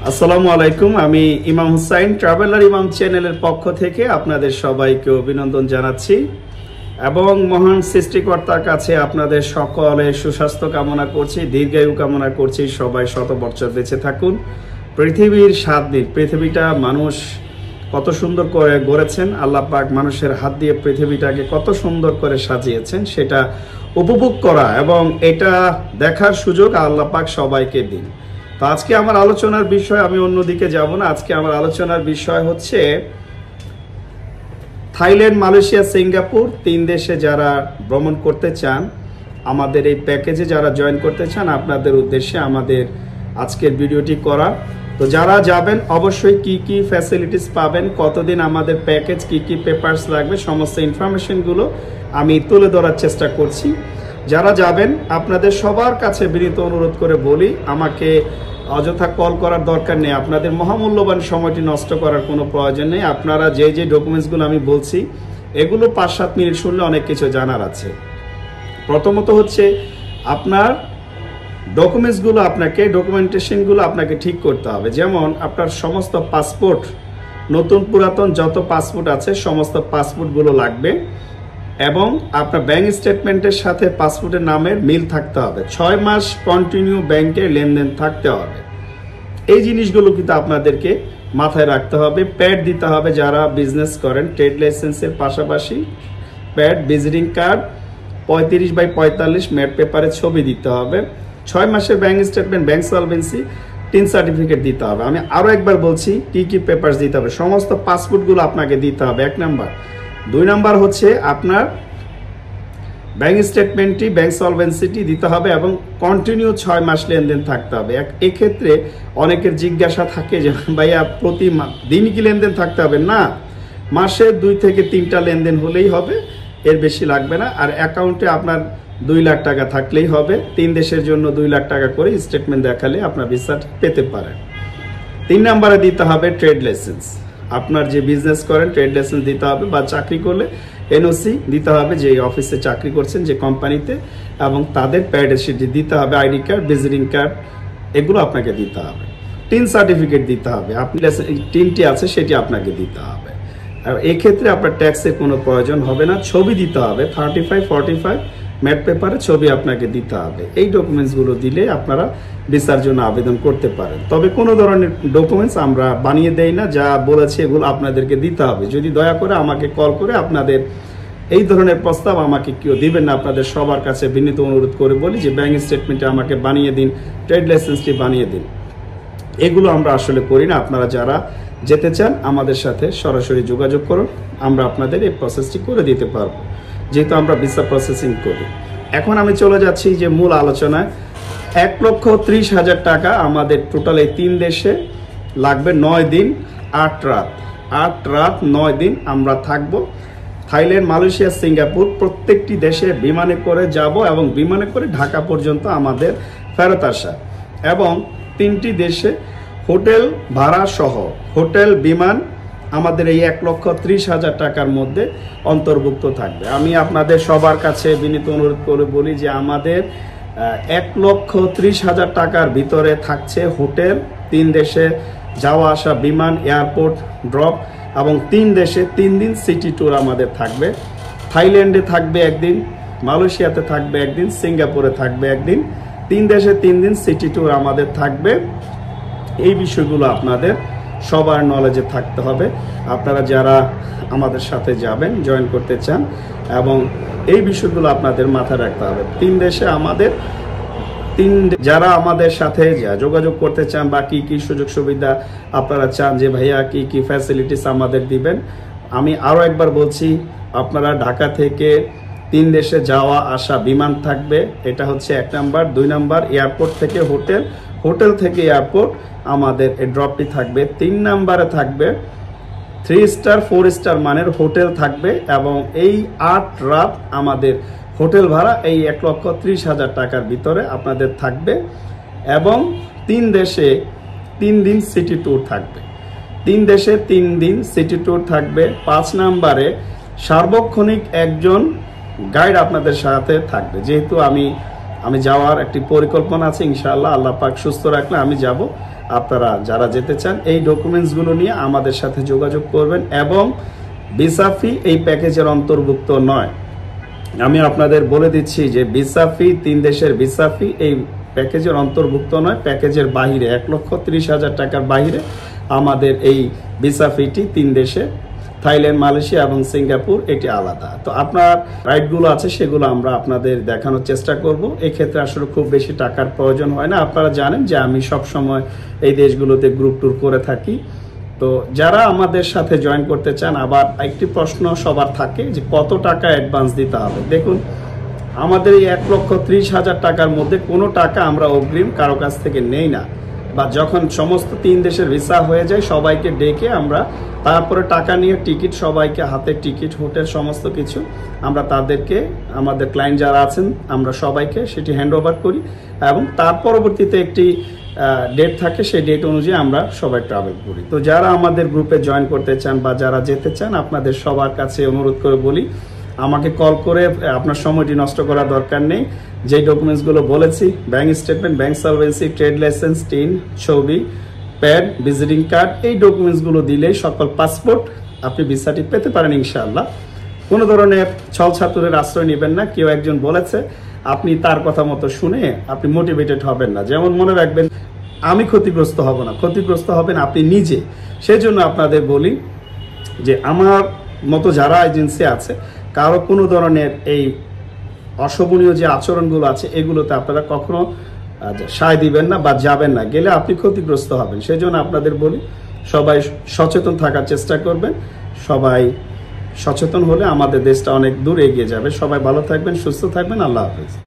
আসসালামু আলাইকুম। আমি ইমাম হুসাইন ট্রাভেলার ইমাম চ্যানেলের পক্ষ থেকে আপনাদের সবাইকে অভিনন্দন জানাচ্ছি এবং মহান সৃষ্টিকর্তার কাছে আপনাদের সকলের সুস্বাস্থ্য কামনা করছি, দীর্ঘায়ু কামনা করছি। সবাই শত বছর বেঁচে থাকুন। পৃথিবীর 7 দিন, পৃথিবীটা মানুষ কত সুন্দর করে গড়েছেন। আল্লাহ পাক মানুষের হাত দিয়ে পৃথিবীটাকে কত সুন্দর করে সাজিয়েছেন, সেটা উপভোগ করা এবং এটা দেখার সুযোগ আল্লাহ পাক সবাইকে দিন। তো আজকে আমার আলোচনার বিষয়, আমি অন্যদিকে যাব না। আজকে আমার আলোচনার বিষয় হচ্ছে থাইল্যান্ড, মালয়েশিয়া, সিঙ্গাপুর 3 দেশে যারা ভ্রমণ করতে চান, আমাদের এই প্যাকেজে যারা জয়েন করতে চান, আপনাদের উদ্দেশ্যে আমাদের আজকের ভিডিওটি করা। তো যারা যাবেন অবশ্যই কি কি ফ্যাসিলিটিস পাবেন, কতদিন আমাদের প্যাকেজ, কি কি পেপারস লাগবে, সমস্ত ইনফরমেশনগুলো আমি তুলে ধরার চেষ্টা করছি। যারা যাবেন আপনাদের সবার কাছে বিনীত অনুরোধ করে বলি, আমাকে অযথা কল করার দরকার নেই। আপনাদের মহামূল্যবান সময়টি নষ্ট করার কোনো প্রয়োজন নেই। আপনারা যে যে ডকুমেন্টসগুলো আমি বলছি, এগুলো 5-7 মিনিট শুনলে অনেক কিছু জানার আছে। প্রথমত হচ্ছে আপনার ডকুমেন্টসগুলো, ডকুমেন্টেশনগুলো আপনাকে ঠিক করতে হবে। যেমন আপনার সমস্ত পাসপোর্ট, নতুন পুরাতন যত পাসপোর্ট আছে সমস্ত পাসপোর্টগুলো লাগবে এবং আপনার ব্যাংক স্টেটমেন্টের সাথে পাসপোর্টের নামের মিল থাকতে হবে। 6 মাস কন্টিনিউ ব্যাংকে লেনদেন থাকতে হবে। এই জিনিসগুলো কিন্তু আপনাদেরকে মাথায় রাখতে হবে। প্যাড দিতে হবে যারা বিজনেস করেন, ট্রেড লাইসেন্সের পাশাপাশি pad, visiting card, 35x45 mat পেপারের ছবি দিতে হবে। 6 মাসের bank statement, bank solvency, tin certificate দিতে হবে। আমি আরও একবার বলছি কি কি পেপারস দিতে হবে। সমস্ত পাসপোর্টগুলো আপনাকে দিতে হবে, 1 নাম্বার। 2 নাম্বার হচ্ছে আপনার ব্যাংক স্টেটমেন্টটি, ব্যাংক সলভেন্সিটি দিতে হবে এবং কন্টিনিউ 6 মাস লেনদেন থাকতে হবে। এক্ষেত্রে অনেকের জিজ্ঞাসা থাকে যে ভাইয়া প্রতি দিন কি লেনদেন থাকতে হবে? না, মাসে 2 থেকে 3টা লেনদেন হলেই হবে, এর বেশি লাগবে না। আর অ্যাকাউন্টে আপনার 2 লাখ টাকা থাকলেই হবে। 3 দেশের জন্য 2 লাখ টাকা করে স্টেটমেন্ট দেখালে আপনার ভিসাটা পেতে পারেন। 3 নাম্বারে দিতে হবে ট্রেড লাইসেন্স। আপনার যে বিজনেস করেন ট্রেড লাইসেন্স দিতে হবে, বা চাকরি করলে এনওসি দিতে হবে, যে অফিসে চাকরি করছেন যে কোম্পানিতে, এবং তাদের প্যাড সেটি দিতে হবে। আইডি কার্ড, ভিজিটিং কার্ড, এগুলো আপনাকে দিতে হবে। টিন সার্টিফিকেট দিতে হবে, আপনি টিনটি আছে সেটি আপনাকে দিতে হবে। আর এক্ষেত্রে আপনার ট্যাক্সের কোনো প্রয়োজন হবে না। ছবি দিতে হবে, 35-45 ম্যাট পেপারে ছবি আপনাকে দিতে হবে। এই ডকুমেন্টসগুলো দিলে আপনারা ভিসার জন্য আবেদন করতে পারেন। তবে কোনো ধরনের ডকুমেন্টস আমরা বানিয়ে দেই না, যা বলেছি এগুলো আপনাদেরকে দিতে হবে। যদি দয়া করে আমাকে কল করে আপনাদের এই ধরনের প্রস্তাব আমাকে কেউ দিবেন না। আপনাদের সবার কাছে বিনীত অনুরোধ করে বলি যে ব্যাংক স্টেটমেন্টে আমাকে বানিয়ে দিন, ট্রেড লাইসেন্সটি বানিয়ে দিন। এগুলো আমরা আসলে করি না। আপনারা যারা যেতে চান আমাদের সাথে সরাসরি যোগাযোগ করুন, আমরা আপনাদের এই প্রসেসটি করে দিতে পারবো, যেহেতু আমরা ভিসা প্রসেসিং করি। এখন আমি চলে যাচ্ছি যে মূল আলোচনায়। 1,30,000 টাকা আমাদের টোটাল এই 3 দেশে লাগবে। 9 দিন 8 রাত, 8 রাত 9 দিন আমরা থাকব। থাইল্যান্ড, মালয়েশিয়া, সিঙ্গাপুর প্রত্যেকটি দেশে বিমানে করে যাব এবং বিমানে করে ঢাকা পর্যন্ত আমাদের ফেরত আসা, এবং 3টি দেশে হোটেল ভাড়া সহ হোটেল, বিমান আমাদের এই 1,30,000 টাকার মধ্যে অন্তর্ভুক্ত থাকবে। আমি আপনাদের সবার কাছে বিনীত অনুরোধ করে বলি যে আমাদের 1,30,000 টাকার ভিতরে থাকছে হোটেল, 3 দেশে যাওয়া আসা, বিমান, এয়ারপোর্ট ড্রপ, এবং 3 দেশে 3 দিন সিটি ট্যুর আমাদের থাকবে। থাইল্যান্ডে থাকবে 1 দিন, মালয়েশিয়াতে থাকবে 1 দিন, সিঙ্গাপুরে থাকবে 1 দিন। 3 দেশে 3 দিন সিটি ট্যুর আমাদের থাকবে। এই বিষয়গুলো আপনাদের সবার নলেজে থাকতে হবে। আপনারা যারা আমাদের সাথে যাবেন, জয়েন করতে চান, এবং এই বিষয়গুলো আপনাদের মাথায় রাখতে হবে। 3 দেশে আমাদের যারা আমাদের সাথে যোগাযোগ করতে চান, বা কি কি সুযোগ সুবিধা আপনারা চান যে ভাইয়া কি কি ফ্যাসিলিটিস আমাদের দিবেন, আমি আরও একবার বলছি, আপনারা ঢাকা থেকে 3 দেশে যাওয়া আসা বিমান থাকবে, এটা হচ্ছে 1 নাম্বার। 2 নাম্বার এয়ারপোর্ট থেকে হোটেল, হোটেল থেকে এয়ারপোর্ট আমাদের এই ড্রপটি থাকবে। 3 নাম্বারে থাকবে 3 স্টার 4 স্টার মানের হোটেল থাকবে, এবং এই 8 রাত আমাদের হোটেল ভাড়া এই 1,30,000 টাকার ভিতরে আপনাদের থাকবে, এবং 3 দেশে 3 দিন সিটি ট্যুর থাকবে। 3 দেশে 3 দিন সিটি ট্যুর থাকবে। 5 নাম্বারে সার্বক্ষণিক একজন গাইড আপনাদের সাথে থাকবে। যেহেতু আমি যাওয়ার একটি পরিকল্পনা আছে, ইনশাআল্লাহ আল্লাহ পাক সুস্থ রাখলে আমি যাব। আপনারা যারা যেতে চান এই ডকুমেন্টসগুলো নিয়ে আমাদের সাথে যোগাযোগ করবেন। এবং ভিসা ফি এই প্যাকেজের অন্তর্ভুক্ত নয়। আমি আপনাদের বলে দিচ্ছি যে ভিসা ফি 3 দেশের ভিসা ফি এই প্যাকেজের অন্তর্ভুক্ত নয়। প্যাকেজের বাহিরে 1,30,000 টাকার বাহিরে আমাদের এই ভিসা ফিটি 3 দেশে, থাইল্যান্ড, মালয়েশিয়া এবং সিঙ্গাপুর, এটি আলাদা। তো আপনার রাইটগুলো আছে সেগুলো আমরা আপনাদের দেখানোর চেষ্টা করব। এক্ষেত্রে আসলে খুব বেশি টাকার প্রয়োজন হয় না। আপনারা জানেন যে আমি সব সময় এই দেশগুলোতে গ্রুপ ট্যুর করে থাকি। তো যারা আমাদের সাথে জয়েন করতে চান, আবার একটি প্রশ্ন সবার থাকে যে কত টাকা অ্যাডভান্স দিতে হবে। দেখুন, আমাদের এই 1,30,000 টাকার মধ্যে কোনো টাকা আমরা অগ্রিম কারো কাছ থেকে নেই না, বা যখন সমস্ত 3 দেশের ভিসা হয়ে যায় সবাইকে ডেকে আমরা তারপরে টাকা নিয়ে টিকিট, সবাইকে হাতে টিকিট, হোটেল, সমস্ত কিছু আমরা তাদেরকে, আমাদের ক্লায়েন্ট যারা আছেন আমরা সবাইকে সেটি হ্যান্ড ওভার করি এবং তার পরবর্তীতে একটি ডেট থাকে, সেই ডেট অনুযায়ী আমরা সবাই ট্রাভেল করি। তো যারা আমাদের গ্রুপে জয়েন করতে চান বা যারা যেতে চান, আপনাদের সবার কাছে অনুরোধ করে বলি, আমাকে কল করে আপনার সময়টি নষ্ট করার দরকার নেই। যে ডকুমেন্টসগুলো বলেছি, bank statement, bank solvency, trade licence, tin, ছবি, প্যাড, ভিজিটিং কার্ড, এই ডকুমেন্টসগুলো দিলেই সকল পাসপোর্ট আপনি ভিসাটি পেতে পারেন ইনশাআল্লাহ। কোনো ধরনের ছল ছাতুরের আশ্রয় নেবেন না। কেউ একজন বলেছে, আপনি তার কথা মতো শুনে আপনি মোটিভেটেড হবেন না। যেমন মনে রাখবেন, আমি ক্ষতিগ্রস্ত হব না, ক্ষতিগ্রস্ত হবেন আপনি নিজে। সেই জন্য আপনাদের বলি যে আমার মতো যারা এজেন্সি আছে, কারো কোনো ধরনের এই অশোভনীয় যে আচরণগুলো আছে এগুলোতে আপনারা কখনো সায় দিবেন না বা যাবেন না, গেলে আপনি ক্ষতিগ্রস্ত হবেন। সেই জন্য আপনাদের বলি, সবাই সচেতন থাকার চেষ্টা করবেন। সবাই সচেতন হলে আমাদের দেশটা অনেক দূর এগিয়ে যাবে। সবাই ভালো থাকবেন, সুস্থ থাকবেন। আল্লাহ হাফেজ।